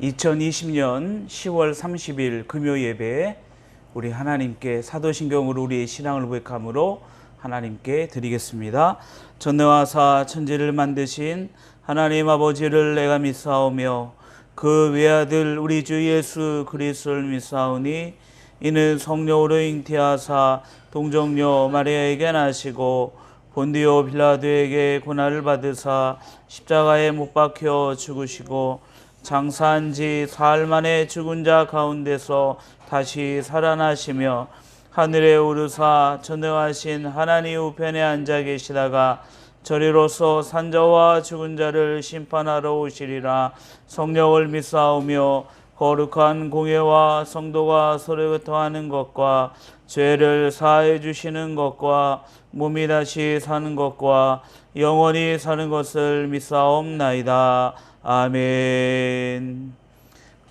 2020년 10월 30일 금요 예배 우리 하나님께 사도신경으로 우리의 신앙을 고백함으로 하나님께 드리겠습니다. 전능하사 천지를 만드신 하나님 아버지를 내가 믿사오며 그 외아들 우리 주 예수 그리스도를 믿사오니 이는 성령으로 잉태하사 동정녀 마리아에게 나시고 본디오 빌라도에게 고난을 받으사 십자가에 못 박혀 죽으시고 장사한 지 사흘 만에 죽은 자 가운데서 다시 살아나시며 하늘에 오르사 전능하신 하나님 우편에 앉아 계시다가 저리로서 산자와 죽은 자를 심판하러 오시리라. 성령을 믿사오며 거룩한 공예와 성도가 서로 교통하는 것과 죄를 사해 주시는 것과 몸이 다시 사는 것과 영원히 사는 것을 믿사옵나이다. 아멘.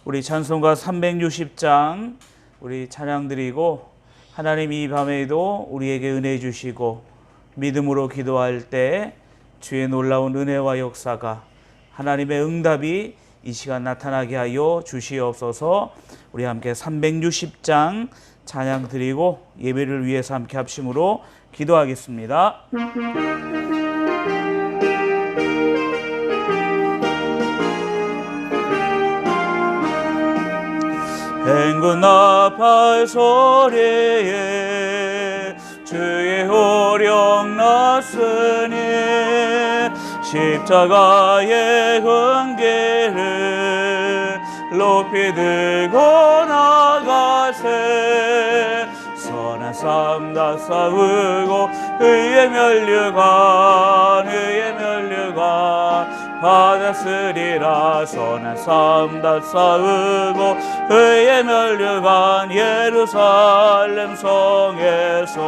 우리 찬송가 360장 우리 찬양 드리고 하나님 이 밤에도 우리에게 은혜 주시고 믿음으로 기도할 때 주의 놀라운 은혜와 역사가 하나님의 응답이 이 시간 나타나게 하여 주시옵소서. 우리 함께 360장 찬양 드리고 예배를 위해서 함께 합심으로 기도하겠습니다. 행군 나팔 소리에 주의 호령 났으니 십자가의 흥계를 높이 들고 나가세. 선한 삶 다 싸우고 의의 면류관 받았으리라. 선한 삶 다 싸우고 의의 면류관 예루살렘 성에서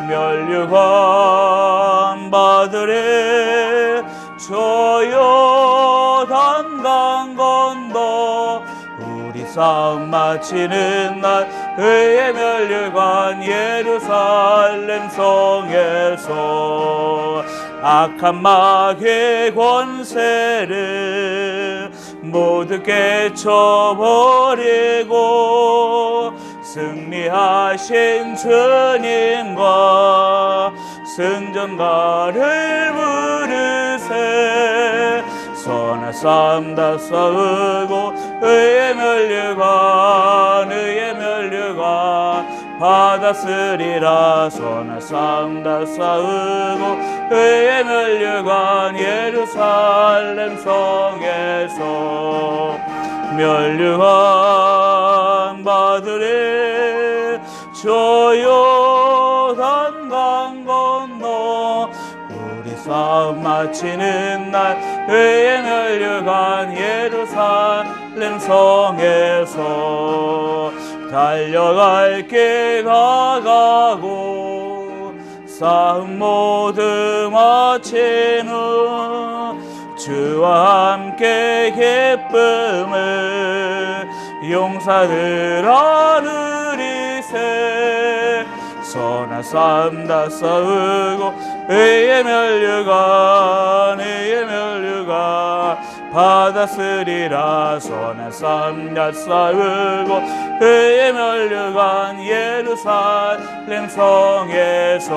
면류관 받으리. 저 요단 강 건너 우리 싸움 마치는 날 의의 면류관 예루살렘 성에서 악한 마귀의 권세를 모두 깨쳐버리고 승리하신 주님과 승전가를 부르세. 선한 삶 다 싸우고 의의 면류관 받았으리라. 선한 삶 다 싸우고 의의 면류관 예루살렘 성에서 면류관 받으리. 저 요단 강 건너 우리 싸움 마치는 날 의의 면류관 예루살렘 성에서 달려갈 길 가가고 싸움 모두 마친 후 주와 함께 기쁨을 용사들 하느리세. 선한 삶 다 싸우고 의의 면류관 받았으리라. 선한 삶 다 싸우고 의의 면류관 예루살렘 성에서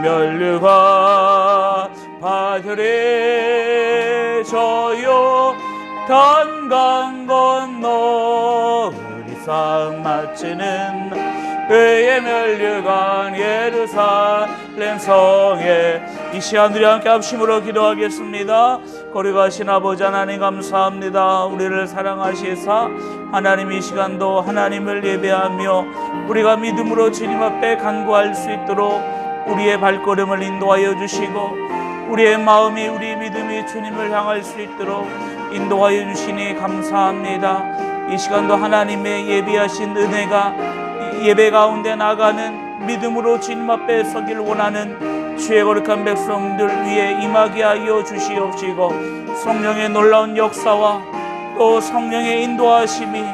면류관 받으리. 저 요단 강 건너 우리 싸움 마치는 의의 면류관 예루살렘 성에. 이 시간 우리 함께 합심으로 기도하겠습니다. 거룩하신 아버지 하나님 감사합니다. 우리를 사랑하시사 하나님 이 시간도 하나님을 예배하며 우리가 믿음으로 주님 앞에 간구할 수 있도록 우리의 발걸음을 인도하여 주시고 우리의 마음이 우리 믿음이 주님을 향할 수 있도록 인도하여 주시니 감사합니다. 이 시간도 하나님의 예비하신 은혜가 예배 가운데 나가는 믿음으로 주님 앞에 서길 원하는 주의 거룩한 백성들 위에 임하게 하여 주시옵시고 성령의 놀라운 역사와 또 성령의 인도하심이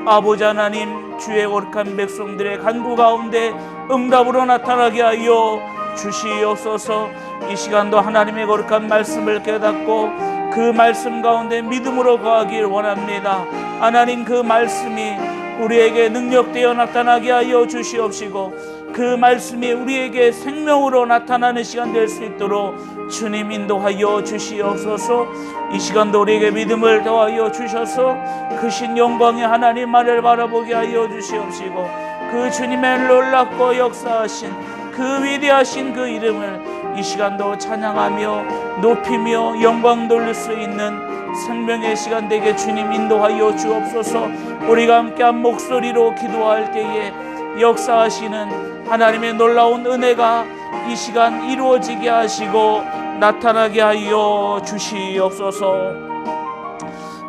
아버지 하나님 주의 거룩한 백성들의 간구 가운데 응답으로 나타나게 하여 주시옵소서. 이 시간도 하나님의 거룩한 말씀을 깨닫고 그 말씀 가운데 믿음으로 거하길 원합니다. 하나님, 그 말씀이 우리에게 능력되어 나타나게 하여 주시옵시고 그 말씀이 우리에게 생명으로 나타나는 시간 될 수 있도록 주님 인도하여 주시옵소서. 이 시간도 우리에게 믿음을 더하여 주셔서 크신 영광의 하나님만을 바라보게 하여 주시옵시고 그 주님의 놀랍고 역사하신 그 위대하신 그 이름을 이 시간도 찬양하며 높이며 영광 돌릴 수 있는 생명의 시간 되게 주님 인도하여 주옵소서. 우리가 함께 한 목소리로 기도할 때에 역사하시는 하나님의 놀라운 은혜가 이 시간 이루어지게 하시고 나타나게 하여 주시옵소서.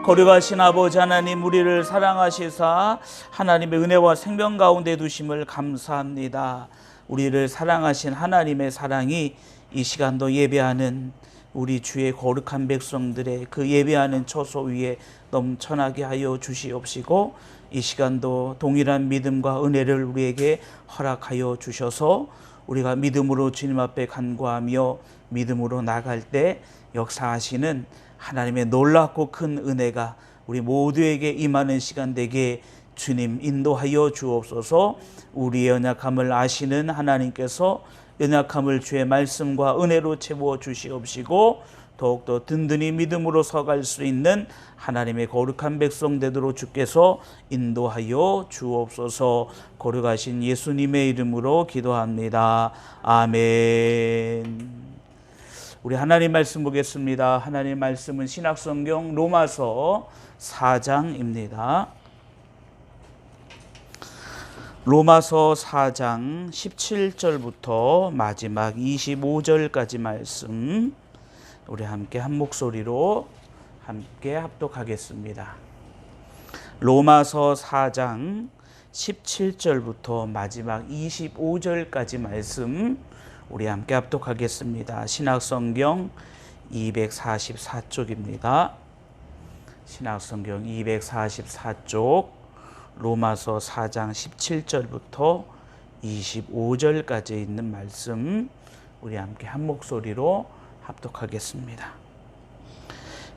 거룩하신 아버지 하나님, 우리를 사랑하시사 하나님의 은혜와 생명 가운데 두심을 감사합니다. 우리를 사랑하신 하나님의 사랑이 이 시간도 예배하는 우리 주의 거룩한 백성들의 그 예배하는 처소 위에 넘쳐나게 하여 주시옵시고 이 시간도 동일한 믿음과 은혜를 우리에게 허락하여 주셔서 우리가 믿음으로 주님 앞에 간구하며 믿음으로 나갈 때 역사하시는 하나님의 놀랍고 큰 은혜가 우리 모두에게 임하는 시간 되게 주님 인도하여 주옵소서. 우리의 연약함을 아시는 하나님께서 연약함을 주의 말씀과 은혜로 채워 주시옵시고 더욱더 든든히 믿음으로 서갈 수 있는 하나님의 거룩한 백성 되도록 주께서 인도하여 주옵소서. 거룩하신 예수님의 이름으로 기도합니다. 아멘. 우리 하나님 말씀 보겠습니다. 하나님 말씀은 신약성경 로마서 4장입니다. 로마서 4장 17절부터 마지막 25절까지 말씀 우리 함께 한 목소리로 함께 합독하겠습니다. 로마서 4장 17절부터 마지막 25절까지 말씀 우리 함께 합독하겠습니다. 신약성경 244쪽입니다. 신약성경 244쪽 로마서 4장 17절부터 25절까지 있는 말씀 우리 함께 한 목소리로 합독하겠습니다.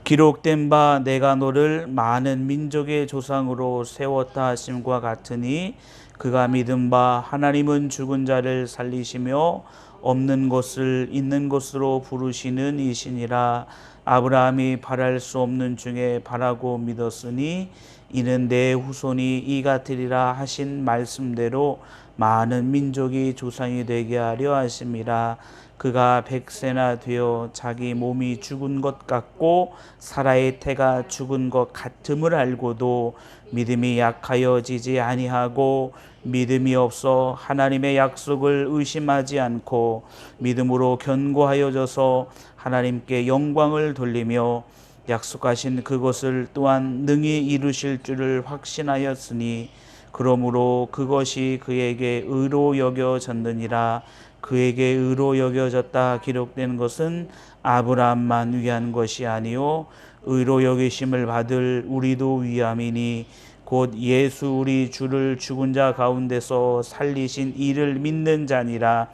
기록된 바 내가 너를 많은 민족의 조상으로 세웠다 하심과 같으니 그가 믿은 바 하나님은 죽은 자를 살리시며 없는 것을 있는 것으로 부르시는 이시니라. 아브라함이 바랄 수 없는 중에 바라고 믿었으니 이는 내 후손이 이 같으리라 하신 말씀대로 많은 민족이 조상이 되게 하려 하심이라. 그가 100세나 되어 자기 몸이 죽은 것 같고 사라의 태가 죽은 것 같음을 알고도 믿음이 약하여지지 아니하고 믿음이 없어 하나님의 약속을 의심하지 않고 믿음으로 견고하여져서 하나님께 영광을 돌리며 약속하신 그것을 또한 능히 이루실 줄을 확신하였으니 그러므로 그것이 그에게 의로 여겨졌느니라. 그에게 의로 여겨졌다 기록된 것은 아브라함만 위한 것이 아니요 의로 여기심을 받을 우리도 위함이니 곧 예수 우리 주를 죽은 자 가운데서 살리신 이를 믿는 자니라.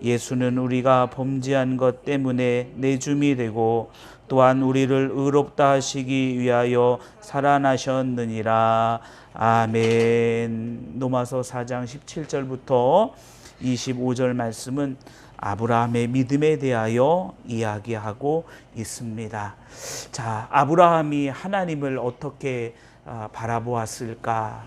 예수는 우리가 범죄한 것 때문에 내줌이 되고 또한 우리를 의롭다 하시기 위하여 살아나셨느니라. 아멘. 로마서 4장 17절부터 25절 말씀은 아브라함의 믿음에 대하여 이야기하고 있습니다. 자, 아브라함이 하나님을 어떻게 바라보았을까?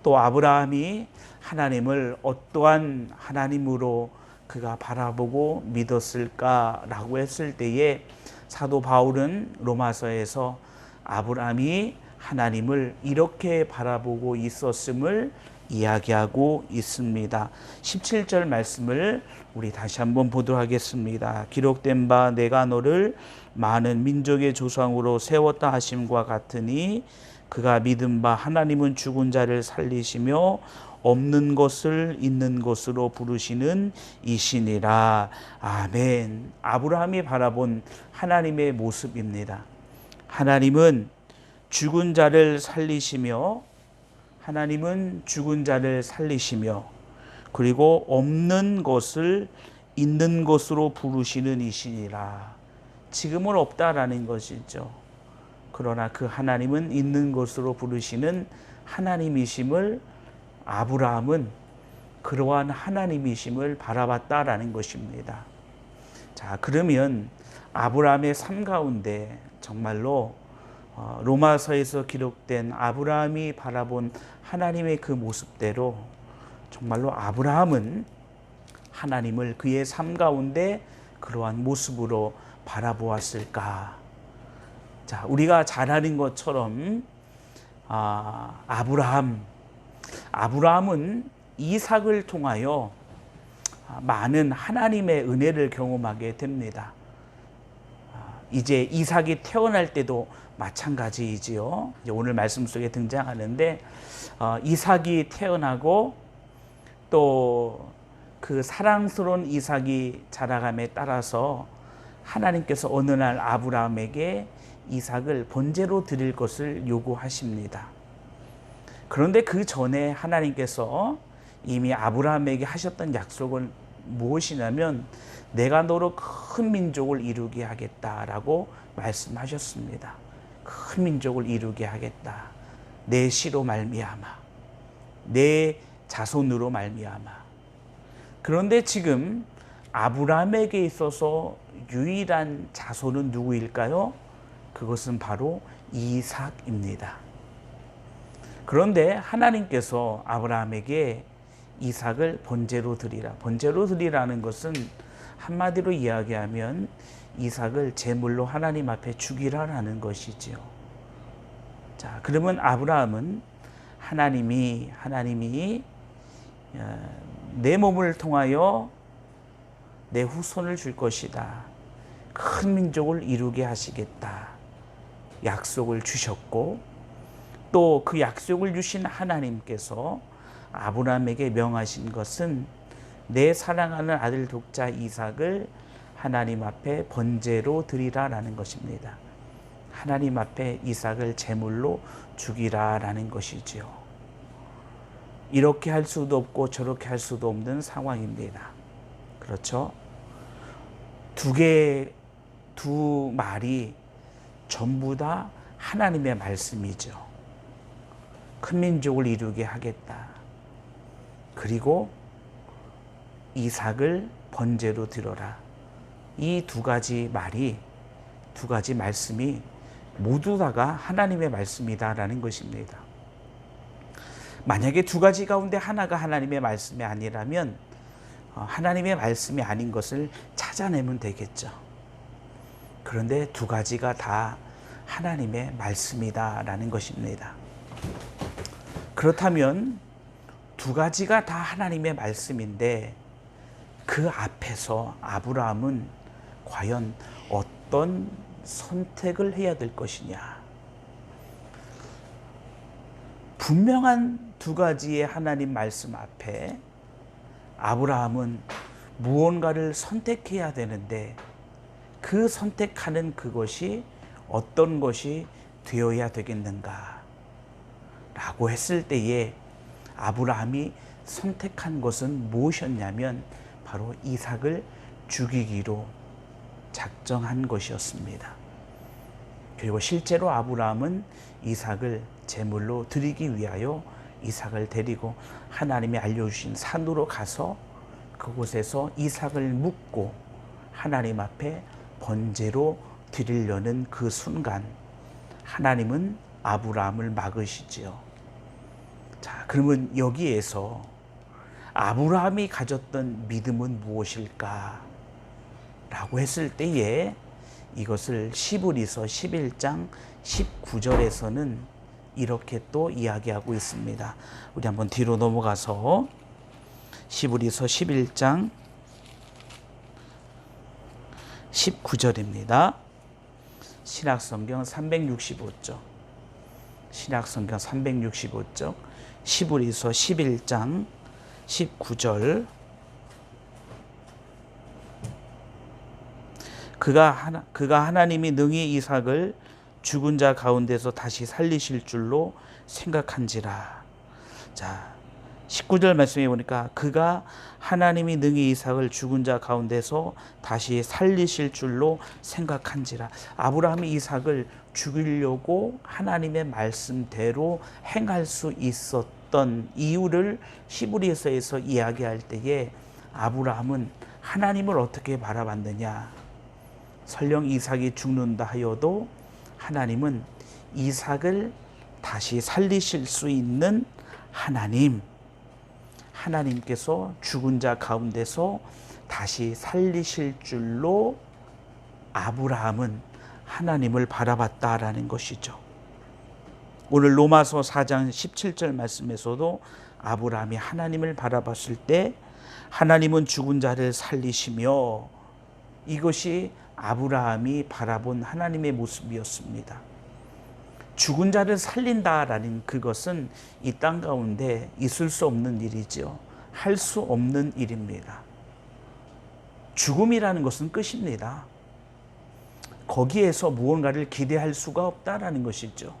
또 아브라함이 하나님을 어떠한 하나님으로 그가 바라보고 믿었을까라고 했을 때에 사도 바울은 로마서에서 아브라함이 하나님을 이렇게 바라보고 있었음을 이야기하고 있습니다. 17절 말씀을 우리 다시 한번 보도록 하겠습니다. 기록된 바 내가 너를 많은 민족의 조상으로 세웠다 하심과 같으니 그가 믿은 바 하나님은 죽은 자를 살리시며 없는 것을 있는 것으로 부르시는 이시니라. 아멘. 아브라함이 바라본 하나님의 모습입니다. 하나님은 죽은 자를 살리시며 그리고 없는 것을 있는 것으로 부르시는 이시니라. 지금은 없다라는 것이죠. 그러나 그 하나님은 있는 것으로 부르시는 하나님이심을 아브라함은 그러한 하나님이심을 바라봤다라는 것입니다. 자, 그러면 아브라함의 삶 가운데 정말로 로마서에서 기록된 아브라함이 바라본 하나님의 그 모습대로 정말로 아브라함은 하나님을 그의 삶 가운데 그러한 모습으로 바라보았을까? 자, 우리가 잘 아는 것처럼 아브라함은 이삭을 통하여 많은 하나님의 은혜를 경험하게 됩니다. 이제 이삭이 태어날 때도 마찬가지이지요. 이제 오늘 말씀 속에 등장하는데 이삭이 태어나고 또 그 사랑스러운 이삭이 자라감에 따라서 하나님께서 어느 날 아브라함에게 이삭을 번제로 드릴 것을 요구하십니다. 그런데 그 전에 하나님께서 이미 아브라함에게 하셨던 약속은 무엇이냐면 내가 너로 큰 민족을 이루게 하겠다라고 말씀하셨습니다. 큰 민족을 이루게 하겠다. 내 씨로 말미암아, 내 자손으로 말미암아. 그런데 지금 아브라함에게 있어서 유일한 자손은 누구일까요? 그것은 바로 이삭입니다. 그런데 하나님께서 아브라함에게 이삭을 번제로 드리라. 번제로 드리라는 것은 한마디로 이야기하면 이삭을 제물로 하나님 앞에 죽이라라는 것이지요. 자, 그러면 아브라함은 하나님이 내 몸을 통하여 내 후손을 줄 것이다. 큰 민족을 이루게 하시겠다. 약속을 주셨고 또 그 약속을 주신 하나님께서 아브라함에게 명하신 것은 내 사랑하는 아들 독자 이삭을 하나님 앞에 번제로 드리라라는 것입니다. 하나님 앞에 이삭을 제물로 죽이라라는 것이지요. 이렇게 할 수도 없고 저렇게 할 수도 없는 상황입니다. 그렇죠? 두 말이 전부 다 하나님의 말씀이죠. 큰 민족을 이루게 하겠다. 그리고 이삭을 번제로 드려라. 이 두 가지 말씀이 모두 다가 하나님의 말씀이다라는 것입니다. 만약에 두 가지 가운데 하나가 하나님의 말씀이 아니라면 하나님의 말씀이 아닌 것을 찾아내면 되겠죠. 그런데 두 가지가 다 하나님의 말씀이다라는 것입니다. 그렇다면 두 가지가 다 하나님의 말씀인데 그 앞에서 아브라함은 과연 어떤 선택을 해야 될 것이냐? 분명한 두 가지의 하나님 말씀 앞에 아브라함은 무언가를 선택해야 되는데 그 선택하는 그것이 어떤 것이 되어야 되겠는가? 라고 했을 때에 아브라함이 선택한 것은 무엇이었냐면 바로 이삭을 죽이기로 작정한 것이었습니다. 그리고 실제로 아브라함은 이삭을 제물로 드리기 위하여 이삭을 데리고 하나님이 알려주신 산으로 가서 그곳에서 이삭을 묻고 하나님 앞에 번제로 드리려는 그 순간 하나님은 아브라함을 막으시지요. 자, 그러면 여기에서 아브라함이 가졌던 믿음은 무엇일까? 라고 했을 때에 이것을 시브리서 11장 19절에서는 이렇게 또 이야기하고 있습니다. 우리 한번 뒤로 넘어가서 시브리서 11장 19절입니다. 신약성경 365쪽. 신약성경 365쪽. 시브리서 11장 19절. 그가 하나님이 능히 이삭을 죽은 자 가운데서 다시 살리실 줄로 생각한지라. 자, 19절 말씀해 보니까 그가 하나님이 능히 이삭을 죽은 자 가운데서 다시 살리실 줄로 생각한지라. 아브라함이 이삭을 죽이려고 하나님의 말씀대로 행할 수 있었던 이유를 히브리서에서 이야기할 때에 아브라함은 하나님을 어떻게 바라봤느냐. 설령 이삭이 죽는다 하여도 하나님은 이삭을 다시 살리실 수 있는 하나님께서 죽은 자 가운데서 다시 살리실 줄로 아브라함은 하나님을 바라봤다라는 것이죠. 오늘 로마서 4장 17절 말씀에서도 아브라함이 하나님을 바라봤을 때 하나님은 죽은 자를 살리시며, 이것이 아브라함이 바라본 하나님의 모습이었습니다. 죽은 자를 살린다라는 그것은 이 땅 가운데 있을 수 없는 일이죠. 할 수 없는 일입니다. 죽음이라는 것은 끝입니다. 거기에서 무언가를 기대할 수가 없다라는 것이죠.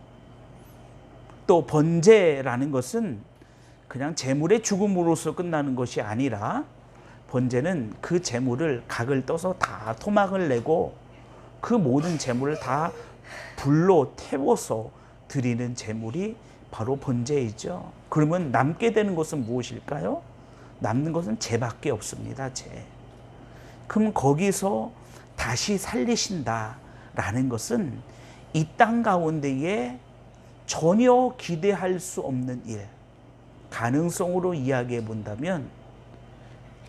또 번제라는 것은 그냥 제물의 죽음으로서 끝나는 것이 아니라, 번제는 그 제물을 각을 떠서 다 토막을 내고 그 모든 제물을 다 불로 태워서 드리는 제물이 바로 번제이죠. 그러면 남게 되는 것은 무엇일까요? 남는 것은 죄밖에 없습니다. 죄. 그럼 거기서 다시 살리신다라는 것은 이 땅 가운데에 전혀 기대할 수 없는 일, 가능성으로 이야기해 본다면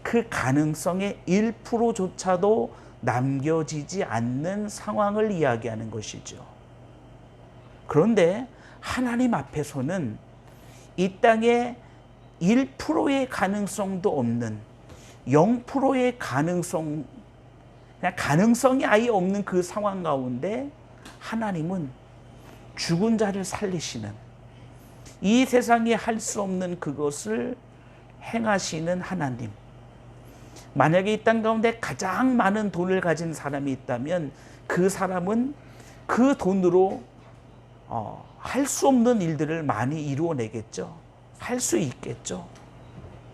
그 가능성의 1%조차도 남겨지지 않는 상황을 이야기하는 것이죠. 그런데 하나님 앞에서는 이 땅에 1%의 가능성도 없는, 0%의 가능성, 그냥 가능성이 아예 없는 그 상황 가운데 하나님은 죽은 자를 살리시는, 이 세상에 할 수 없는 그것을 행하시는 하나님. 만약에 이 땅 가운데 가장 많은 돈을 가진 사람이 있다면 그 사람은 그 돈으로 할 수 없는 일들을 많이 이루어내겠죠. 할 수 있겠죠.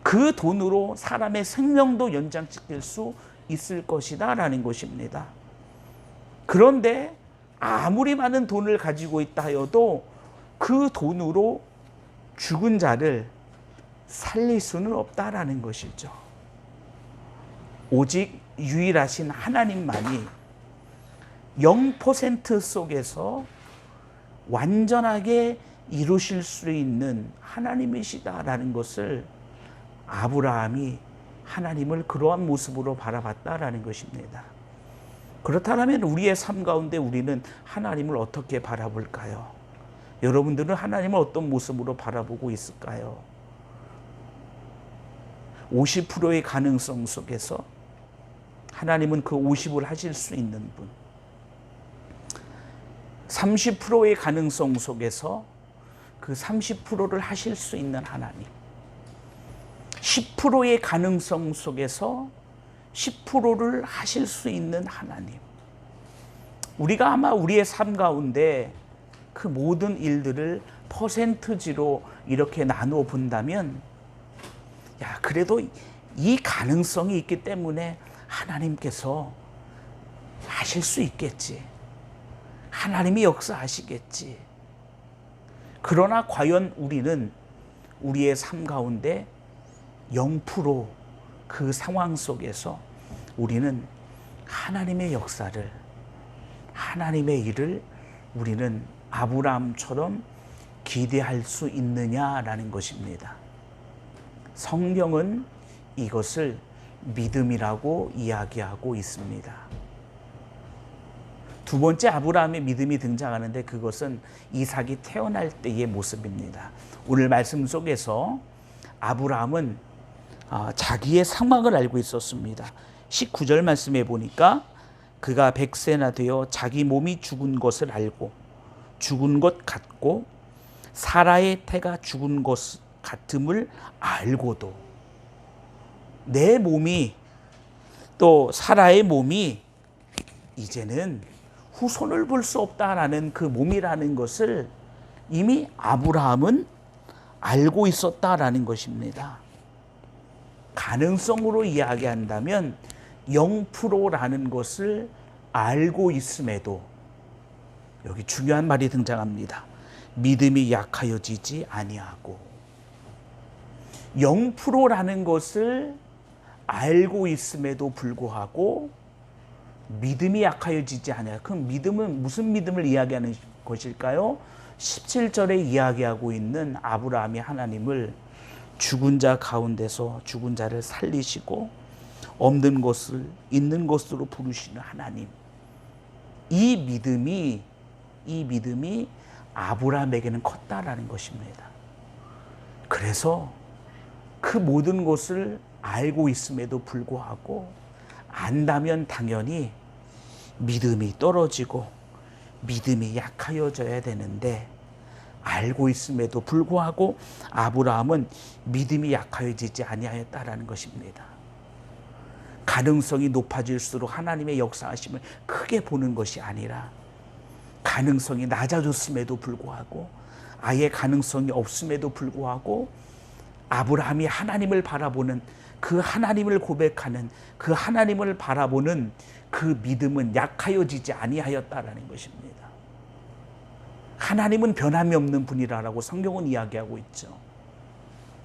그 돈으로 사람의 생명도 연장시킬 수 있을 것이다 라는 것입니다. 그런데 아무리 많은 돈을 가지고 있다 하여도 그 돈으로 죽은 자를 살릴 수는 없다라는 것이죠. 오직 유일하신 하나님만이 0% 속에서 완전하게 이루실 수 있는 하나님이시다라는 것을 아브라함이 하나님을 그러한 모습으로 바라봤다라는 것입니다. 그렇다면 우리의 삶 가운데 우리는 하나님을 어떻게 바라볼까요? 여러분들은 하나님을 어떤 모습으로 바라보고 있을까요? 50%의 가능성 속에서 하나님은 그 50을 하실 수 있는 분, 30%의 가능성 속에서 그 30%를 하실 수 있는 하나님, 10%의 가능성 속에서 10%를 하실 수 있는 하나님. 우리가 아마 우리의 삶 가운데 그 모든 일들을 퍼센트지로 이렇게 나누어 본다면, 야, 그래도 이 가능성이 있기 때문에 하나님께서 하실 수 있겠지. 하나님이 역사하시겠지. 그러나 과연 우리는 우리의 삶 가운데 0% 그 상황 속에서 우리는 하나님의 역사를, 하나님의 일을 우리는 아브라함처럼 기대할 수 있느냐라는 것입니다. 성경은 이것을 믿음이라고 이야기하고 있습니다. 두 번째 아브라함의 믿음이 등장하는데 그것은 이삭이 태어날 때의 모습입니다. 오늘 말씀 속에서 아브라함은 자기의 상황을 알고 있었습니다. 19절 말씀에 보니까 그가 100세나 되어 자기 몸이 죽은 것을 알고 죽은 것 같고 사라의 태가 죽은 것 같음을 알고도, 내 몸이 또 사라의 몸이 이제는 후손을 볼 수 없다라는 그 몸이라는 것을 이미 아브라함은 알고 있었다라는 것입니다. 가능성으로 이야기한다면 0%라는 것을 알고 있음에도, 여기 중요한 말이 등장합니다. 믿음이 약하여지지 아니하고. 0%라는 것을 알고 있음에도 불구하고 믿음이 약하여지지 아니하고. 그럼 믿음은 무슨 믿음을 이야기하는 것일까요? 17절에 이야기하고 있는 아브라함이 하나님을 죽은 자 가운데서 죽은 자를 살리시고 없는 것을 있는 것으로 부르시는 하나님. 이 믿음이 아브라함에게는 컸다라는 것입니다. 그래서 그 모든 것을 알고 있음에도 불구하고 안다면 당연히 믿음이 떨어지고 믿음이 약하여져야 되는데, 알고 있음에도 불구하고 아브라함은 믿음이 약하여지지 아니하였다라는 것입니다. 가능성이 높아질수록 하나님의 역사하심을 크게 보는 것이 아니라, 가능성이 낮아졌음에도 불구하고, 아예 가능성이 없음에도 불구하고 아브라함이 하나님을 바라보는, 그 하나님을 고백하는, 그 하나님을 바라보는 그 믿음은 약하여지지 아니하였다라는 것입니다. 하나님은 변함이 없는 분이라고 성경은 이야기하고 있죠.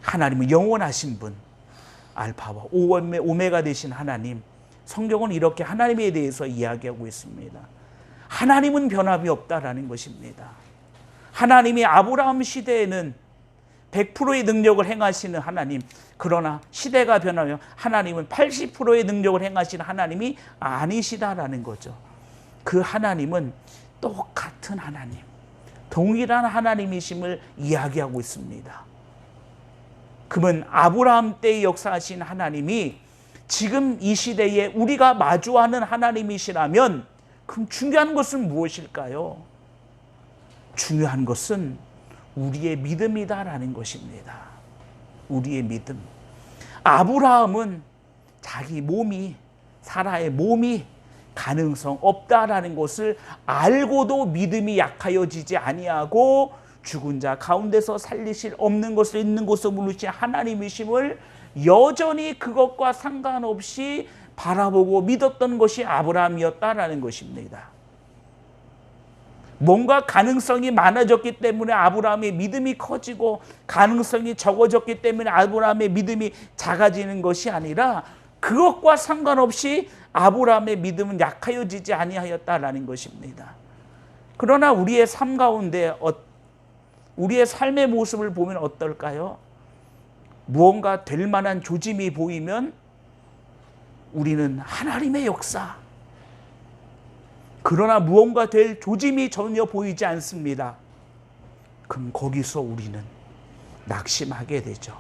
하나님은 영원하신 분, 알파와 오메가 되신 하나님, 성경은 이렇게 하나님에 대해서 이야기하고 있습니다. 하나님은 변함이 없다라는 것입니다. 하나님이 아브라함 시대에는 100%의 능력을 행하시는 하나님, 그러나 시대가 변하면 하나님은 80%의 능력을 행하시는 하나님이 아니시다라는 거죠. 그 하나님은 똑같은 하나님, 동일한 하나님이심을 이야기하고 있습니다. 그러면 아브라함 때의 역사하신 하나님이 지금 이 시대에 우리가 마주하는 하나님이시라면, 그럼 중요한 것은 무엇일까요? 중요한 것은 우리의 믿음이다라는 것입니다. 우리의 믿음. 아브라함은 자기 몸이, 사라의 몸이 가능성 없다라는 것을 알고도 믿음이 약하여지지 아니하고 죽은 자 가운데서 살리실, 없는 것을 있는 것으로 부르신 하나님이심을 여전히 그것과 상관없이 바라보고 믿었던 것이 아브라함이었다라는 것입니다. 뭔가 가능성이 많아졌기 때문에 아브라함의 믿음이 커지고, 가능성이 적어졌기 때문에 아브라함의 믿음이 작아지는 것이 아니라, 그것과 상관없이 아브라함의 믿음은 약하여지지 아니하였다라는 것입니다. 그러나 우리의 삶 가운데, 우리의 삶의 모습을 보면 어떨까요? 무언가 될 만한 조짐이 보이면 우리는 하나님의 역사, 그러나 무언가 될 조짐이 전혀 보이지 않습니다. 그럼 거기서 우리는 낙심하게 되죠.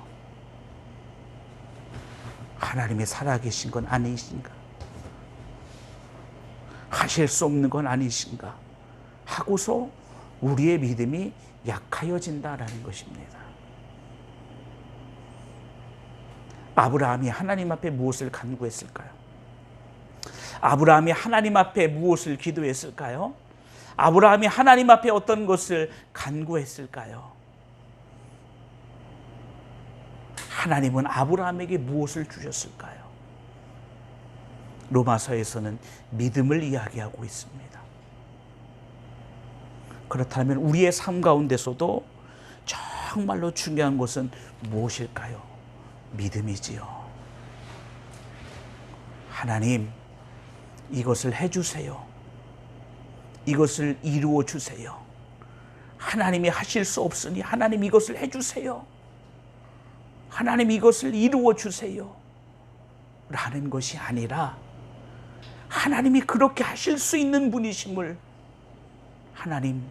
하나님이 살아계신 건 아니신가? 하실 수 없는 건 아니신가? 하고서 우리의 믿음이 약하여진다라는 것입니다. 아브라함이 하나님 앞에 무엇을 간구했을까요? 아브라함이 하나님 앞에 무엇을 기도했을까요? 아브라함이 하나님 앞에 어떤 것을 간구했을까요? 하나님은 아브라함에게 무엇을 주셨을까요? 로마서에서는 믿음을 이야기하고 있습니다. 그렇다면 우리의 삶 가운데서도 정말로 중요한 것은 무엇일까요? 믿음이지요. 하나님, 이것을 해주세요. 이것을 이루어 주세요. 하나님이 하실 수 없으니 하나님 이것을 해주세요. 하나님 이것을 이루어 주세요. 라는 것이 아니라, 하나님이 그렇게 하실 수 있는 분이심을, 하나님,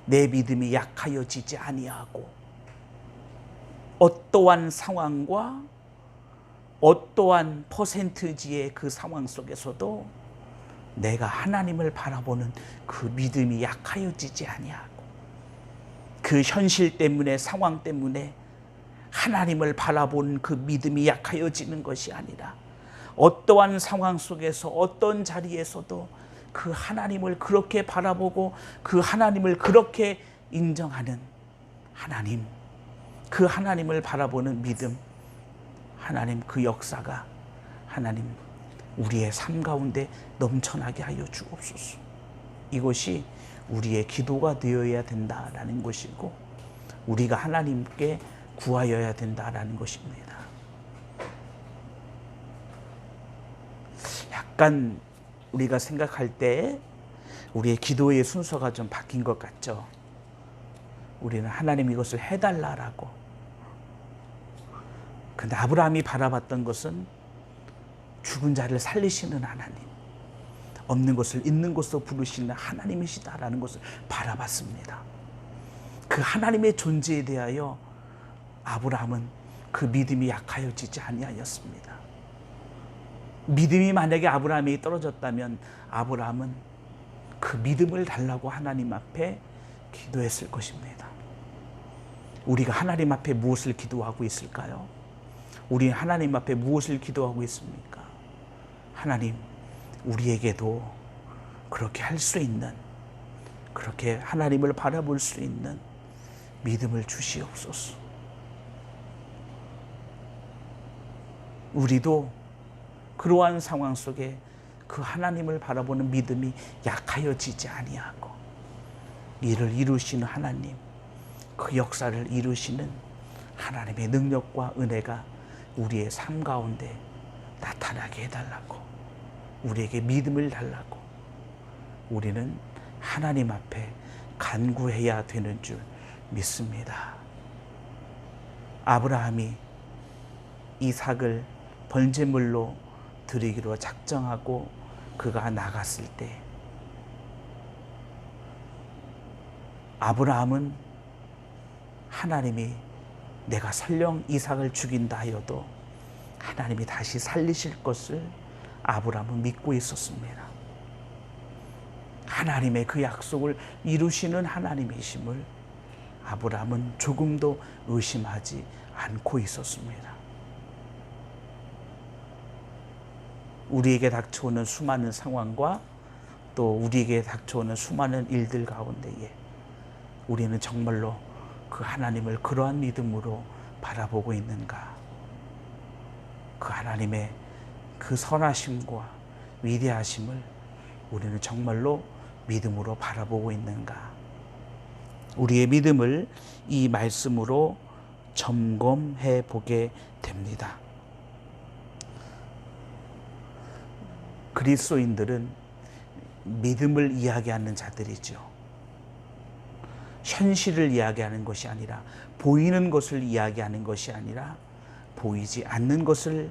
내 믿음이 약하여지지 아니하고 어떠한 상황과 어떠한 퍼센트지의 그 상황 속에서도 내가 하나님을 바라보는 그 믿음이 약하여지지 아니하고, 그 현실 때문에, 상황 때문에 하나님을 바라보는 그 믿음이 약하여지는 것이 아니라, 어떠한 상황 속에서 어떤 자리에서도 그 하나님을 그렇게 바라보고 그 하나님을 그렇게 인정하는, 하나님, 그 하나님을 바라보는 믿음, 하나님 그 역사가 하나님 우리의 삶 가운데 넘쳐나게 하여 주옵소서. 이것이 우리의 기도가 되어야 된다라는 것이고 우리가 하나님께 구하여야 된다라는 것입니다. 약간 우리가 생각할 때 우리의 기도의 순서가 좀 바뀐 것 같죠. 우리는 하나님 이것을 해달라라고. 근데 아브라함이 바라봤던 것은 죽은 자를 살리시는 하나님, 없는 것을 있는 것으로 부르시는 하나님이시다라는 것을 바라봤습니다. 그 하나님의 존재에 대하여 아브라함은 그 믿음이 약하여지지 아니하였습니다. 믿음이 만약에 아브라함이 떨어졌다면 아브라함은 그 믿음을 달라고 하나님 앞에 기도했을 것입니다. 우리가 하나님 앞에 무엇을 기도하고 있을까요? 우리 하나님 앞에 무엇을 기도하고 있습니까? 하나님, 우리에게도 그렇게 할 수 있는, 그렇게 하나님을 바라볼 수 있는 믿음을 주시옵소서. 우리도 그러한 상황 속에 그 하나님을 바라보는 믿음이 약하여지지 아니하고 이를 이루시는 하나님, 그 역사를 이루시는 하나님의 능력과 은혜가 우리의 삶 가운데 나타나게 해달라고, 우리에게 믿음을 달라고 우리는 하나님 앞에 간구해야 되는 줄 믿습니다. 아브라함이 이삭을 번제물로 드리기로 작정하고 그가 나갔을 때 아브라함은 하나님이 내가 설령 이삭을 죽인다 하여도 하나님이 다시 살리실 것을 아브라함은 믿고 있었습니다. 하나님의 그 약속을 이루시는 하나님이심을 아브라함은 조금도 의심하지 않고 있었습니다. 우리에게 닥쳐오는 수많은 상황과 또 우리에게 닥쳐오는 수많은 일들 가운데에 우리는 정말로 그 하나님을 그러한 믿음으로 바라보고 있는가? 그 하나님의 그 선하심과 위대하심을 우리는 정말로 믿음으로 바라보고 있는가? 우리의 믿음을 이 말씀으로 점검해 보게 됩니다. 그리스도인들은 믿음을 이야기하는 자들이죠. 현실을 이야기하는 것이 아니라, 보이는 것을 이야기하는 것이 아니라 보이지 않는 것을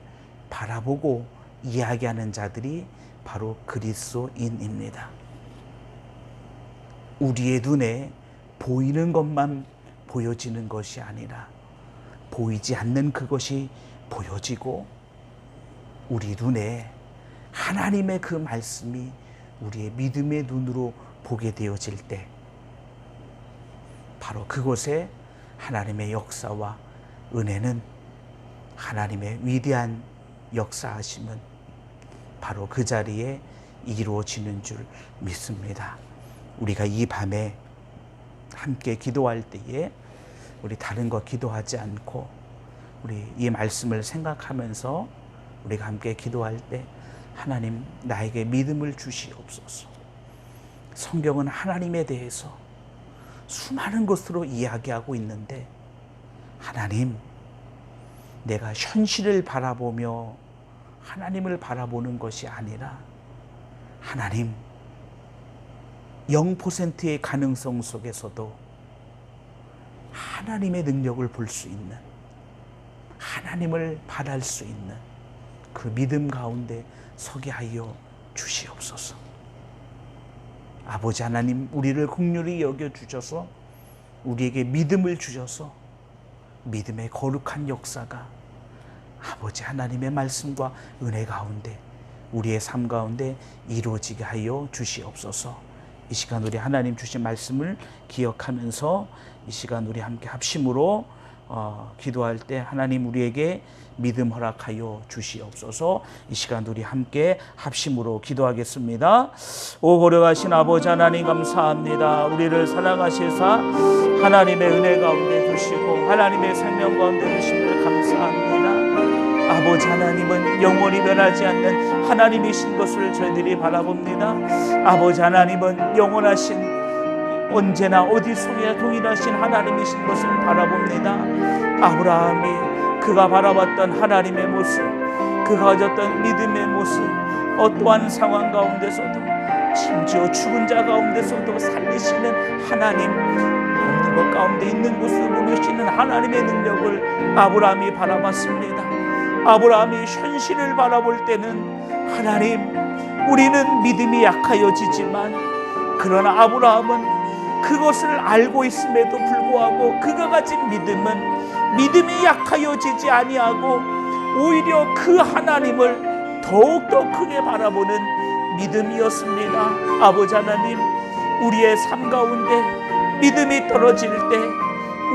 바라보고 이야기하는 자들이 바로 그리스도인입니다. 우리의 눈에 보이는 것만 보여지는 것이 아니라 보이지 않는 그것이 보여지고 우리 눈에 하나님의 그 말씀이 우리의 믿음의 눈으로 보게 되어질 때 바로 그곳에 하나님의 역사와 은혜는, 하나님의 위대한 역사하심은 바로 그 자리에 이루어지는 줄 믿습니다. 우리가 이 밤에 함께 기도할 때에 우리 다른 거 기도하지 않고 우리 이 말씀을 생각하면서 우리가 함께 기도할 때 하나님, 나에게 믿음을 주시옵소서. 성경은 하나님에 대해서 수많은 것으로 이야기하고 있는데 하나님, 내가 현실을 바라보며 하나님을 바라보는 것이 아니라 하나님, 0%의 가능성 속에서도 하나님의 능력을 볼 수 있는, 하나님을 바랄 수 있는 그 믿음 가운데 서게 하여 주시옵소서. 아버지 하나님, 우리를 긍휼히 여겨주셔서 우리에게 믿음을 주셔서 믿음의 거룩한 역사가 아버지 하나님의 말씀과 은혜 가운데 우리의 삶 가운데 이루어지게 하여 주시옵소서. 이 시간 우리 하나님 주신 말씀을 기억하면서 이 시간 우리 함께 합심으로 기도할 때 하나님 우리에게 믿음 허락하여 주시옵소서. 이 시간 우리 함께 합심으로 기도하겠습니다. 오 거룩하신 아버지 하나님 감사합니다. 우리를 사랑하시사 하나님의 은혜 가운데 두시고 하나님의 생명 가운데 두심을 감사합니다. 아버지 하나님은 영원히 변하지 않는 하나님이신 것을 저희들이 바라봅니다. 아버지 하나님은 영원하신 언제나 어디 속에 동일하신 하나님이신 것을 바라봅니다. 아브라함이 그가 바라봤던 하나님의 모습, 그가 가졌던 믿음의 모습, 어떠한 상황 가운데서도 심지어 죽은 자 가운데서도 살리시는 하나님, 없는 것 가운데 있는 곳을 모르시는 하나님의 능력을 아브라함이 바라봤습니다. 아브라함이 현실을 바라볼 때는 하나님, 우리는 믿음이 약하여지지만 그러나 아브라함은 그것을 알고 있음에도 불구하고 그가 가진 믿음은 믿음이 약하여지지 아니하고 오히려 그 하나님을 더욱더 크게 바라보는 믿음이었습니다. 아버지 하나님, 우리의 삶 가운데 믿음이 떨어질 때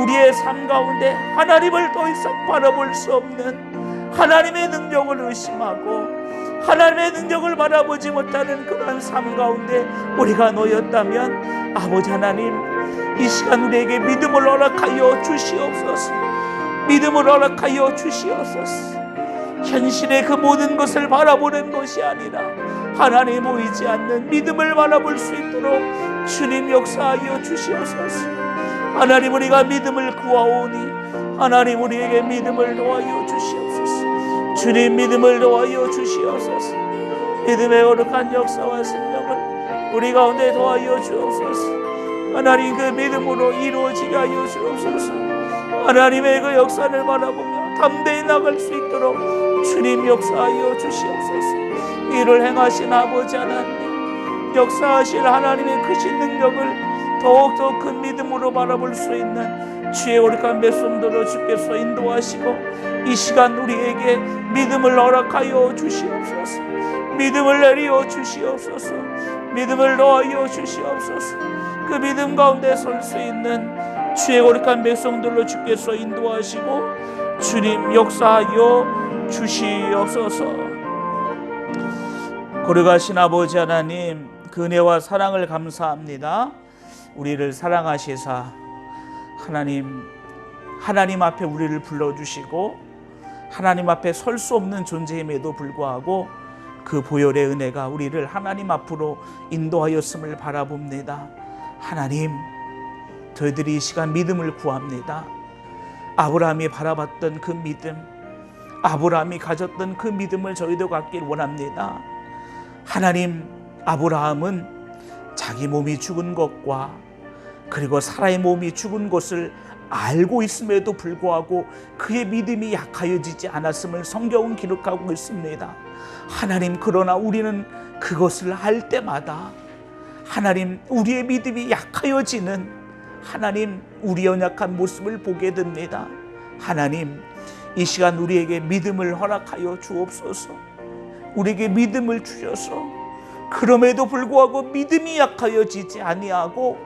우리의 삶 가운데 하나님을 더 이상 바라볼 수 없는 하나님의 능력을 의심하고 하나님의 능력을 바라보지 못하는 그러한 삶 가운데 우리가 놓였다면 아버지 하나님, 이 시간 우리에게 믿음을 허락하여 주시옵소서. 믿음을 허락하여 주시옵소서. 현실의 그 모든 것을 바라보는 것이 아니라 하나님 보이지 않는 믿음을 바라볼 수 있도록 주님 역사하여 주시옵소서. 하나님, 우리가 믿음을 구하오니 하나님 우리에게 믿음을 도와여 주시옵소서. 주님, 믿음을 도와여 주시옵소서. 믿음의 거룩한 역사와 생명을 우리 가운데 도와여 주옵소서. 하나님, 그 믿음으로 이루어지게 하여 주옵소서. 하나님의 그 역사를 바라보며 담대히 나갈 수 있도록 주님 역사하여 주시옵소서. 이를 행하신 아버지 하나님, 역사하실 하나님의 크신 능력을 더욱더 큰 믿음으로 바라볼 수 있는 주의 거룩한 백성들로 주께서 인도하시고 이 시간 우리에게 믿음을 허락하여 주시옵소서. 믿음을 내려 주시옵소서. 믿음을 넣어 주시옵소서. 그 믿음 가운데 설 수 있는 주의 거룩한 백성들로 주께서 인도하시고 주님 역사하여 주시옵소서. 거룩하신 아버지 하나님, 그 은혜와 사랑을 감사합니다. 우리를 사랑하시사 하나님 앞에 우리를 불러주시고 하나님 앞에 설 수 없는 존재임에도 불구하고 그 보혈의 은혜가 우리를 하나님 앞으로 인도하였음을 바라봅니다. 하나님, 저희들이 이 시간 믿음을 구합니다. 아브라함이 바라봤던 그 믿음, 아브라함이 가졌던 그 믿음을 저희도 갖길 원합니다. 하나님, 아브라함은 자기 몸이 죽은 것과 그리고 사라의 몸이 죽은 것을 알고 있음에도 불구하고 그의 믿음이 약하여지지 않았음을 성경은 기록하고 있습니다. 하나님, 그러나 우리는 그것을 알 때마다 하나님, 우리의 믿음이 약하여지는 하나님, 우리 연약한 모습을 보게 됩니다. 하나님, 이 시간 우리에게 믿음을 허락하여 주옵소서. 우리에게 믿음을 주셔서 그럼에도 불구하고 믿음이 약하여지지 아니하고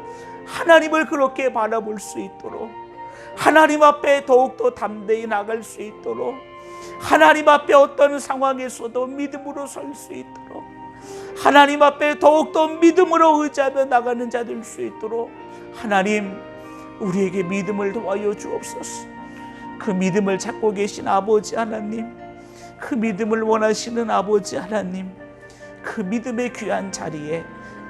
하나님을 그렇게 바라볼 수 있도록, 하나님 앞에 더욱더 담대히 나갈 수 있도록, 하나님 앞에 어떤 상황에서도 믿음으로 설 수 있도록, 하나님 앞에 더욱더 믿음으로 의지하며 나가는 자 될 수 있도록 하나님, 우리에게 믿음을 도와여 주옵소서. 그 믿음을 찾고 계신 아버지 하나님, 그 믿음을 원하시는 아버지 하나님, 그 믿음의 귀한 자리에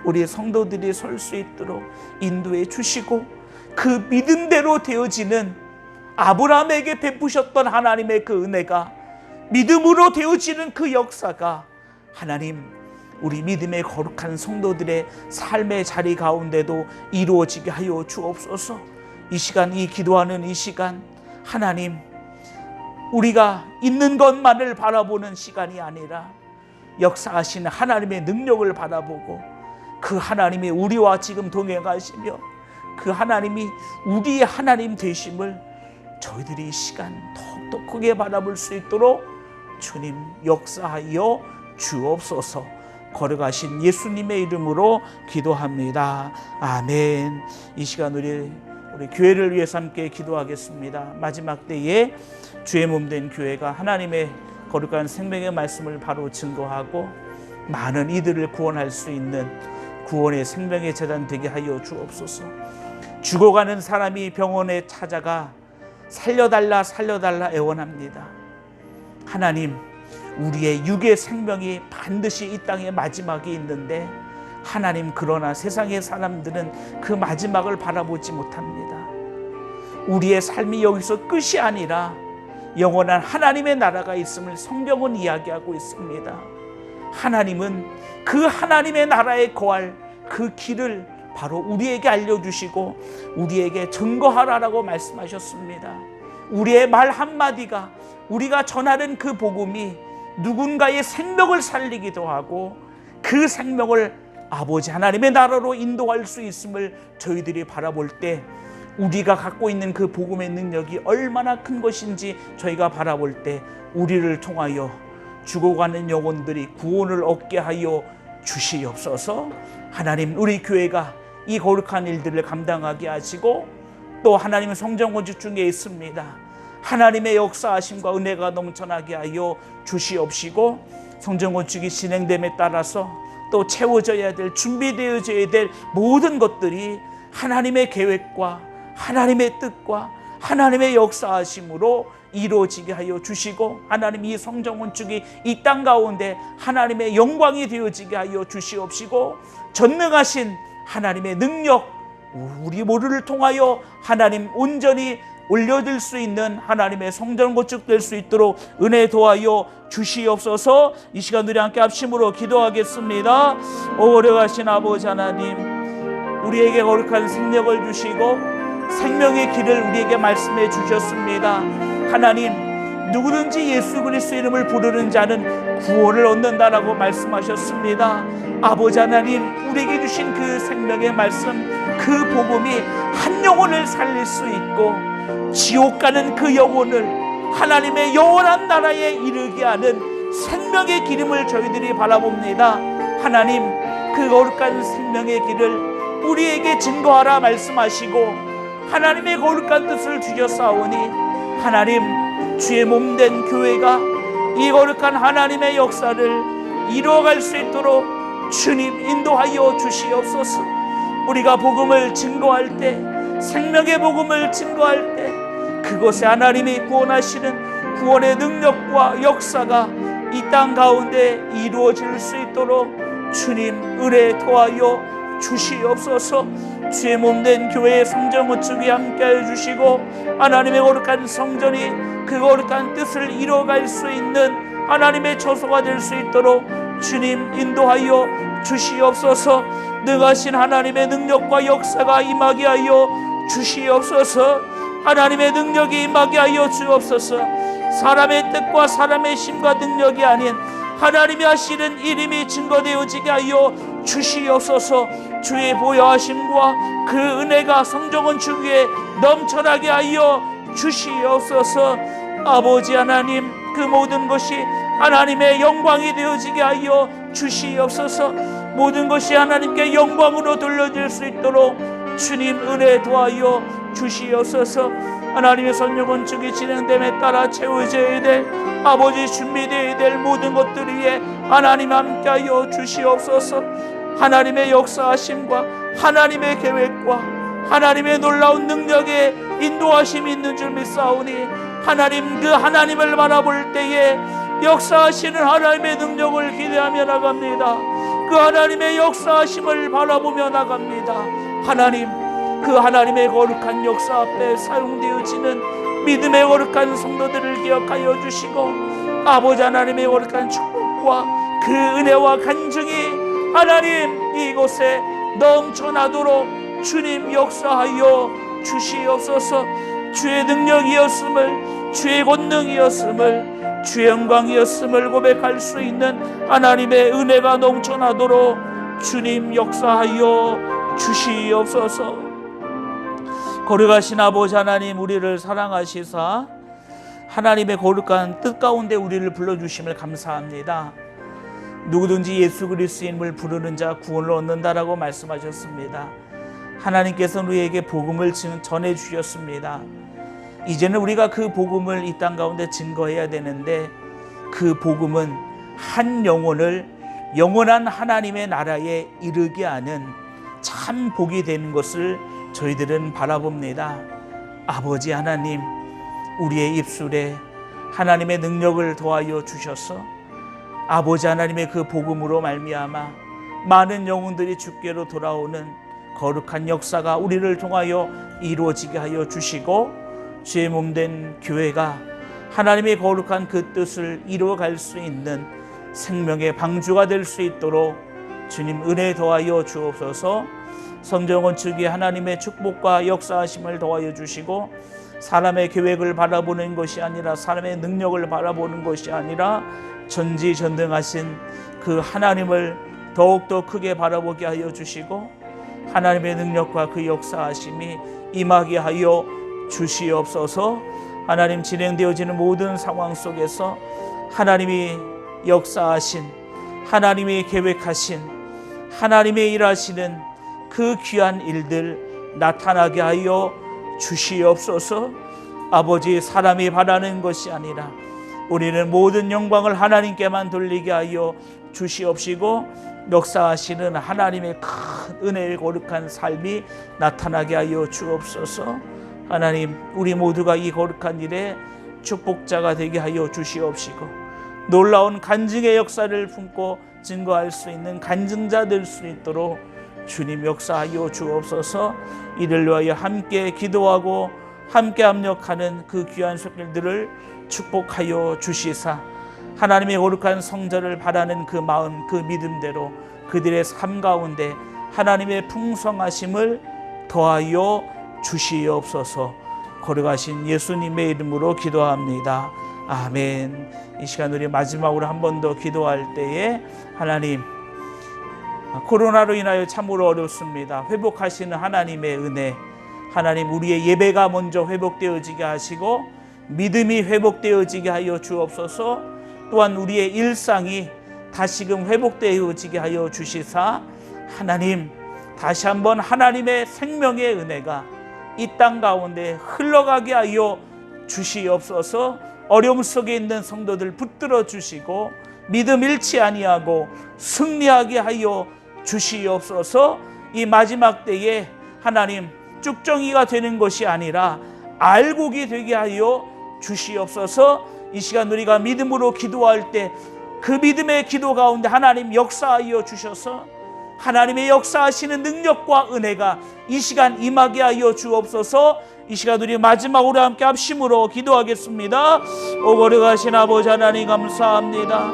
우리 성도들이 설 수 있도록 인도해 주시고, 그 믿음대로 되어지는 아브라함에게 베푸셨던 하나님의 그 은혜가 믿음으로 되어지는 그 역사가 하나님, 우리 믿음의 거룩한 성도들의 삶의 자리 가운데도 이루어지게 하여 주옵소서. 이 시간, 이 기도하는 이 시간, 하나님, 우리가 있는 것만을 바라보는 시간이 아니라 역사하시는 하나님의 능력을 바라보고 그 하나님이 우리와 지금 동행하시며 그 하나님이 우리의 하나님 되심을 저희들이 이 시간 더욱더 크게 바라볼 수 있도록 주님 역사하여 주옵소서. 거룩하신 예수님의 이름으로 기도합니다. 아멘. 이 시간 우리 우리 교회를 위해서 함께 기도하겠습니다. 마지막 때에 주의 몸된 교회가 하나님의 거룩한 생명의 말씀을 바로 증거하고 많은 이들을 구원할 수 있는 구원의 생명의 재단 되게 하여 주옵소서. 죽어가는 사람이 병원에 찾아가 살려달라 살려달라 애원합니다. 하나님, 우리의 육의 생명이 반드시 이 땅의 마지막이 있는데 하나님, 그러나 세상의 사람들은 그 마지막을 바라보지 못합니다. 우리의 삶이 여기서 끝이 아니라 영원한 하나님의 나라가 있음을 성경은 이야기하고 있습니다. 하나님은 그 하나님의 나라에 거할 그 길을 바로 우리에게 알려주시고 우리에게 증거하라라고 말씀하셨습니다. 우리의 말 한마디가, 우리가 전하는 그 복음이 누군가의 생명을 살리기도 하고 그 생명을 아버지 하나님의 나라로 인도할 수 있음을 저희들이 바라볼 때 우리가 갖고 있는 그 복음의 능력이 얼마나 큰 것인지 저희가 바라볼 때 우리를 통하여 죽어가는 영혼들이 구원을 얻게 하여 주시옵소서. 하나님, 우리 교회가 이 거룩한 일들을 감당하게 하시고 또 하나님의 성전 건축 중에 있습니다. 하나님의 역사하심과 은혜가 넘쳐나게 하여 주시옵시고 성전 건축이 진행됨에 따라서 또 채워져야 될, 준비되어져야 될 모든 것들이 하나님의 계획과 하나님의 뜻과 하나님의 역사하심으로 이루어지게 하여 주시고 하나님, 이 성전 건축이 이 땅 가운데 하나님의 영광이 되어지게 하여 주시옵시고 전능하신 하나님의 능력, 우리 모두를 통하여 하나님 온전히 올려들 수 있는 하나님의 성전 건축될 수 있도록 은혜 도하여 주시옵소서. 이 시간 우리 함께 합심으로 기도하겠습니다. 오래가신 아버지 하나님, 우리에게 거룩한 생명을 주시고 생명의 길을 우리에게 말씀해 주셨습니다. 하나님, 누구든지 예수 그리스도 이름을 부르는 자는 구원을 얻는다라고 말씀하셨습니다. 아버지 하나님, 우리에게 주신 그 생명의 말씀, 그 복음이 한 영혼을 살릴 수 있고 지옥 가는 그 영혼을 하나님의 영원한 나라에 이르게 하는 생명의 기름을 저희들이 바라봅니다. 하나님, 그 거룩한 생명의 길을 우리에게 증거하라 말씀하시고 하나님의 거룩한 뜻을 주셨사오니 하나님, 주의 몸된 교회가 이 거룩한 하나님의 역사를 이루어갈 수 있도록 주님 인도하여 주시옵소서. 우리가 복음을 증거할 때, 생명의 복음을 증거할 때 그곳에 하나님이 구원하시는 구원의 능력과 역사가 이 땅 가운데 이루어질 수 있도록 주님 은혜 도하여 주시옵소서. 주의 몸된 교회의 성전 건축이 함께하여 주시고 하나님의 거룩한 성전이 그 거룩한 뜻을 이뤄갈 수 있는 하나님의 처소가 될 수 있도록 주님 인도하여 주시옵소서. 능하신 하나님의 능력과 역사가 임하게 하여 주시옵소서. 하나님의 능력이 임하게 하여 주옵소서. 사람의 뜻과 사람의 힘과 능력이 아닌 하나님이 하시는 이름이 증거되어지게 하여 주시옵소서. 주의 보여하심과 그 은혜가 성전 건축 위에 넘쳐나게 하여 주시옵소서. 아버지 하나님, 그 모든 것이 하나님의 영광이 되어지게 하여 주시옵소서. 모든 것이 하나님께 영광으로 돌려질 수 있도록 주님 은혜 도하여 주시옵소서. 하나님의 성전 건축이 진행됨에 따라 채워져야 될, 아버지 준비되어야 될 모든 것들 위에 하나님 함께하여 주시옵소서. 하나님의 역사하심과 하나님의 계획과 하나님의 놀라운 능력에 인도하심이 있는 줄 믿사오니 하나님, 그 하나님을 바라볼 때에 역사하시는 하나님의 능력을 기대하며 나갑니다. 그 하나님의 역사하심을 바라보며 나갑니다. 하나님, 그 하나님의 거룩한 역사 앞에 사용되어지는 믿음의 거룩한 성도들을 기억하여 주시고 아버지 하나님의 거룩한 축복과 그 은혜와 간증이 하나님 이곳에 넘쳐나도록 주님 역사하여 주시옵소서. 주의 능력이었음을, 주의 권능이었음을, 주의 영광이었음을 고백할 수 있는 하나님의 은혜가 넘쳐나도록 주님 역사하여 주시옵소서. 거룩하신 아버지 하나님, 우리를 사랑하시사 하나님의 거룩한 뜻 가운데 우리를 불러주심을 감사합니다. 누구든지 예수 그리스도의 이름을 부르는 자 구원을 얻는다라고 말씀하셨습니다. 하나님께서는 우리에게 복음을 전해 주셨습니다. 이제는 우리가 그 복음을 이 땅 가운데 증거해야 되는데, 그 복음은 한 영혼을 영원한 하나님의 나라에 이르게 하는 참 복이 되는 것을 저희들은 바라봅니다. 아버지 하나님, 우리의 입술에 하나님의 능력을 더하여 주셔서 아버지 하나님의 그 복음으로 말미암아 많은 영혼들이 주께로 돌아오는 거룩한 역사가 우리를 통하여 이루어지게 하여 주시고, 주의 몸된 교회가 하나님의 거룩한 그 뜻을 이루어갈 수 있는 생명의 방주가 될 수 있도록 주님 은혜 더하여 주옵소서. 성전 건축이 하나님의 축복과 역사하심을 더하여 주시고, 사람의 계획을 바라보는 것이 아니라 사람의 능력을 바라보는 것이 아니라 전지전능하신 그 하나님을 더욱더 크게 바라보게 하여 주시고, 하나님의 능력과 그 역사하심이 임하게 하여 주시옵소서. 하나님, 진행되어지는 모든 상황 속에서 하나님이 역사하신, 하나님이 계획하신, 하나님의 일하시는 그 귀한 일들 나타나게 하여 주시옵소서. 아버지, 사람이 바라는 것이 아니라 우리는 모든 영광을 하나님께만 돌리게 하여 주시옵시고, 역사하시는 하나님의 큰 은혜의 거룩한 삶이 나타나게 하여 주옵소서. 하나님, 우리 모두가 이 거룩한 일에 축복자가 되게 하여 주시옵시고, 놀라운 간증의 역사를 품고 증거할 수 있는 간증자 될 수 있도록 주님 역사하여 주옵소서. 이를 위하여 함께 기도하고 함께 합력하는 그 귀한 손길들을 축복하여 주시사, 하나님의 거룩한 성전을 바라는 그 마음, 그 믿음대로 그들의 삶 가운데 하나님의 풍성하심을 더하여 주시옵소서. 거룩하신 예수님의 이름으로 기도합니다. 아멘. 이 시간 우리 마지막으로 한 번 더 기도할 때에, 하나님, 코로나로 인하여 참으로 어렵습니다. 회복하시는 하나님의 은혜, 하나님, 우리의 예배가 먼저 회복되어지게 하시고 믿음이 회복되어지게 하여 주옵소서. 또한 우리의 일상이 다시금 회복되어지게 하여 주시사, 하나님, 다시 한번 하나님의 생명의 은혜가 이 땅 가운데 흘러가게 하여 주시옵소서. 어려움 속에 있는 성도들 붙들어 주시고 믿음 잃지 아니하고 승리하게 하여 주시옵소서. 이 마지막 때에 하나님, 쭉정이가 되는 것이 아니라 알곡이 되게 하여 주시옵소서. 이 시간 우리가 믿음으로 기도할 때 그 믿음의 기도 가운데 하나님 역사하여 주셔서 하나님의 역사하시는 능력과 은혜가 이 시간 임하게 하여 주옵소서. 이 시간 우리 마지막으로 함께 합심으로 기도하겠습니다. 오 거룩하신 아버지 하나님, 감사합니다.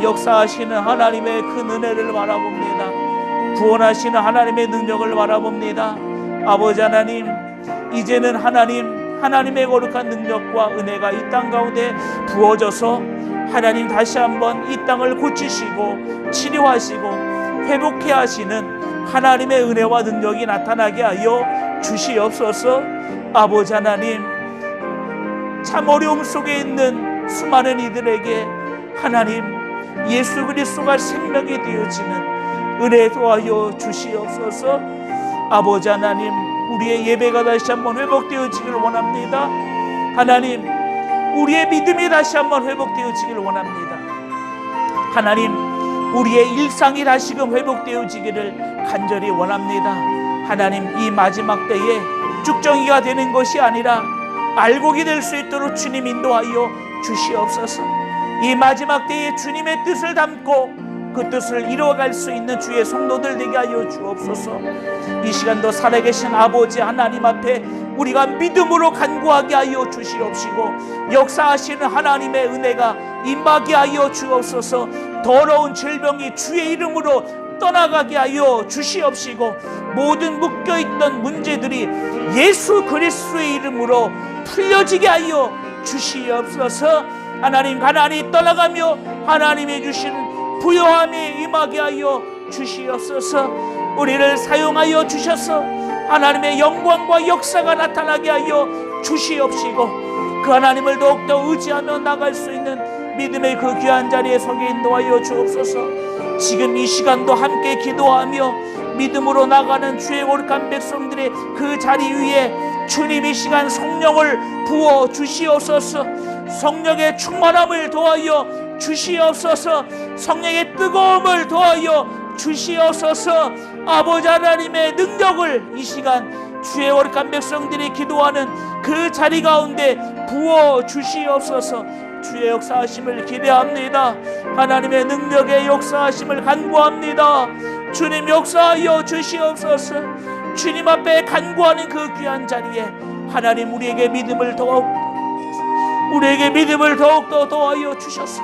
역사하시는 하나님의 큰 은혜를 바라봅니다. 구원하시는 하나님의 능력을 바라봅니다. 아버지 하나님, 이제는 하나님의 거룩한 능력과 은혜가 이 땅 가운데 부어져서 하나님 다시 한번 이 땅을 고치시고 치료하시고 회복해 하시는 하나님의 은혜와 능력이 나타나게 하여 주시옵소서. 아버지 하나님, 참 어려움 속에 있는 수많은 이들에게 하나님 예수 그리스도가 생명이 되어지는 은혜 도하여 주시옵소서. 아버지 하나님, 우리의 예배가 다시 한번 회복되어지기를 원합니다. 하나님, 우리의 믿음이 다시 한번 회복되어지기를 원합니다. 하나님, 우리의 일상이 다시금 회복되어지기를 간절히 원합니다. 하나님, 이 마지막 때에 쭉정이가 되는 것이 아니라 알곡이 될 수 있도록 주님 인도하여 주시옵소서. 이 마지막 때에 주님의 뜻을 담고 그 뜻을 이루어갈 수 있는 주의 성도들 되게 하여 주옵소서. 이 시간도 살아계신 아버지 하나님 앞에 우리가 믿음으로 간구하게 하여 주시옵시고, 역사하시는 하나님의 은혜가 임하게 하여 주옵소서. 더러운 질병이 주의 이름으로 떠나가게 하여 주시옵시고, 모든 묶여있던 문제들이 예수 그리스도의 이름으로 풀려지게 하여 주시옵소서. 하나님, 가난이 떠나가며 하나님이 주시는 부요함이 임하게 하여 주시옵소서. 우리를 사용하여 주셔서 하나님의 영광과 역사가 나타나게 하여 주시옵시고, 그 하나님을 더욱더 의지하며 나갈 수 있는 믿음의 그 귀한 자리에 서게 인도하여 주옵소서. 지금 이 시간도 함께 기도하며 믿음으로 나가는 주의 거룩한 백성들의 그 자리 위에 주님 이 시간 성령을 부어 주시옵소서. 성령의 충만함을 더하여 주시옵소서. 성령의 뜨거움을 더하여 주시옵소서. 아버지 하나님의 능력을 이 시간 주의 거룩한 백성들이 기도하는 그 자리 가운데 부어 주시옵소서. 주의 역사하심을 기대합니다. 하나님의 능력의 역사하심을 간구합니다. 주님 역사하여 주시옵소서. 주님 앞에 간구하는 그 귀한 자리에 하나님 우리에게 믿음을 더욱더 더하여 주셔서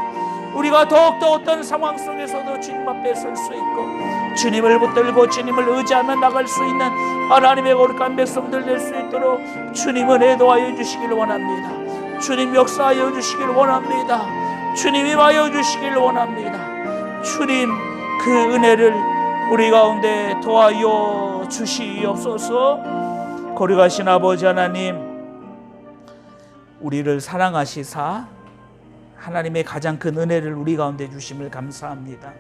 우리가 더욱더 어떤 상황 속에서도 주님 앞에 설 수 있고 주님을 붙들고 주님을 의지하며 나갈 수 있는 하나님의 거룩한 백성들 될 수 있도록 주님 은혜 더하여 주시기를 원합니다. 주님 역사하여 주시기를 원합니다. 주님 임하여 주시기를 원합니다. 주님 그 은혜를 우리 가운데 더하여 주시옵소서. 거룩하신 아버지 하나님, 우리를 사랑하시사 하나님의 가장 큰 은혜를 우리 가운데 주심을 감사합니다.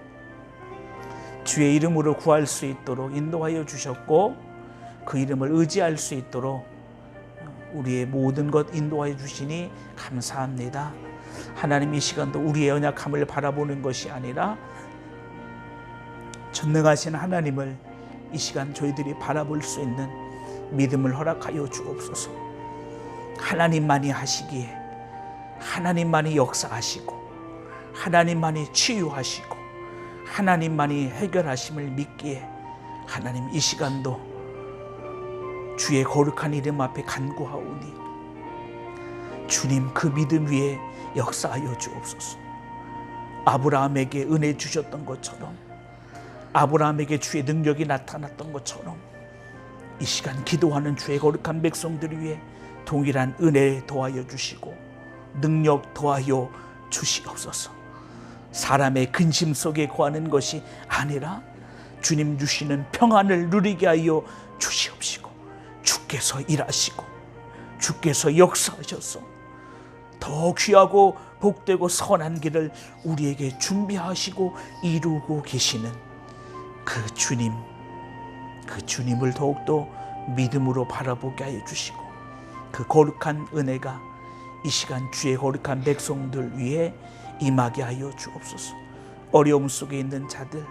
주의 이름으로 구할 수 있도록 인도하여 주셨고 그 이름을 의지할 수 있도록 우리의 모든 것 인도하여 주시니 감사합니다. 하나님 이 시간도 우리의 연약함을 바라보는 것이 아니라 전능하신 하나님을 이 시간 저희들이 바라볼 수 있는 믿음을 허락하여 주옵소서. 하나님만이 하시기에 하나님만이 역사하시고 하나님만이 치유하시고 하나님만이 해결하심을 믿기에 하나님 이 시간도 주의 거룩한 이름 앞에 간구하오니 주님 그 믿음 위에 역사하여 주옵소서. 아브라함에게 은혜 주셨던 것처럼 아브라함에게 주의 능력이 나타났던 것처럼 이 시간 기도하는 주의 거룩한 백성들 위에 동일한 은혜 더하여 주시고 능력 더하여 주시옵소서. 사람의 근심 속에 거하는 것이 아니라 주님 주시는 평안을 누리게 하여 주시옵시고 주께서 일하시고 주께서 역사하셔서 더 귀하고 복되고 선한 길을 우리에게 준비하시고 이루고 계시는 그 주님을 더욱더 믿음으로 바라보게 하여 주시고 그 거룩한 은혜가 이 시간 주의 거룩한 백성들 위에 임하게 하여 주옵소서. 어려움 속에 있는 자들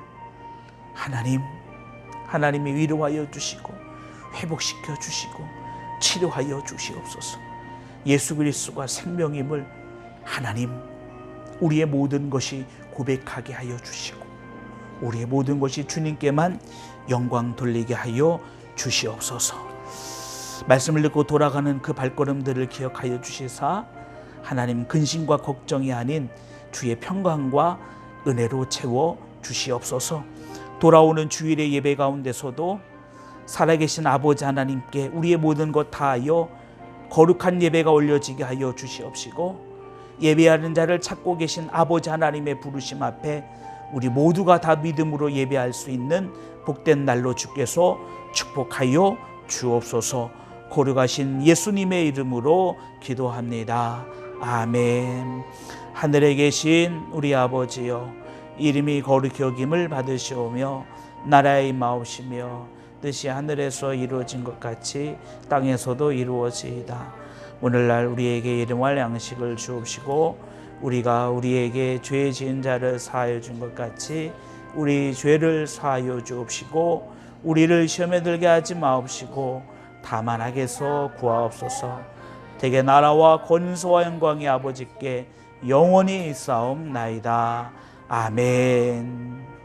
하나님이 위로하여 주시고 회복시켜 주시고 치료하여 주시옵소서. 예수 그리스도가 생명임을 하나님 우리의 모든 것이 고백하게 하여 주시고 우리의 모든 것이 주님께만 영광 돌리게 하여 주시옵소서. 말씀을 듣고 돌아가는 그 발걸음들을 기억하여 주시사 하나님 근심과 걱정이 아닌 주의 평강과 은혜로 채워 주시옵소서. 돌아오는 주일의 예배 가운데서도 살아계신 아버지 하나님께 우리의 모든 것 다하여 거룩한 예배가 올려지게 하여 주시옵시고 예배하는 자를 찾고 계신 아버지 하나님의 부르심 앞에 우리 모두가 다 믿음으로 예배할 수 있는 복된 날로 주께서 축복하여 주옵소서. 거룩하신 예수님의 이름으로 기도합니다. 아멘. 하늘에 계신 우리 아버지여, 이름이 거룩히 여김을 받으시오며 나라의 임하옵시며 뜻이 하늘에서 이루어진 것 같이 땅에서도 이루어지이다. 오늘날 우리에게 일용할 양식을 주옵시고 우리가 우리에게 죄 지은 자를 사하여 준 것 같이 우리 죄를 사하여 주옵시고 우리를 시험에 들게 하지 마옵시고 다만 악에서 구하옵소서. 대개 나라와 권소와 영광이 아버지께 영원히 있사옵나이다. 아멘.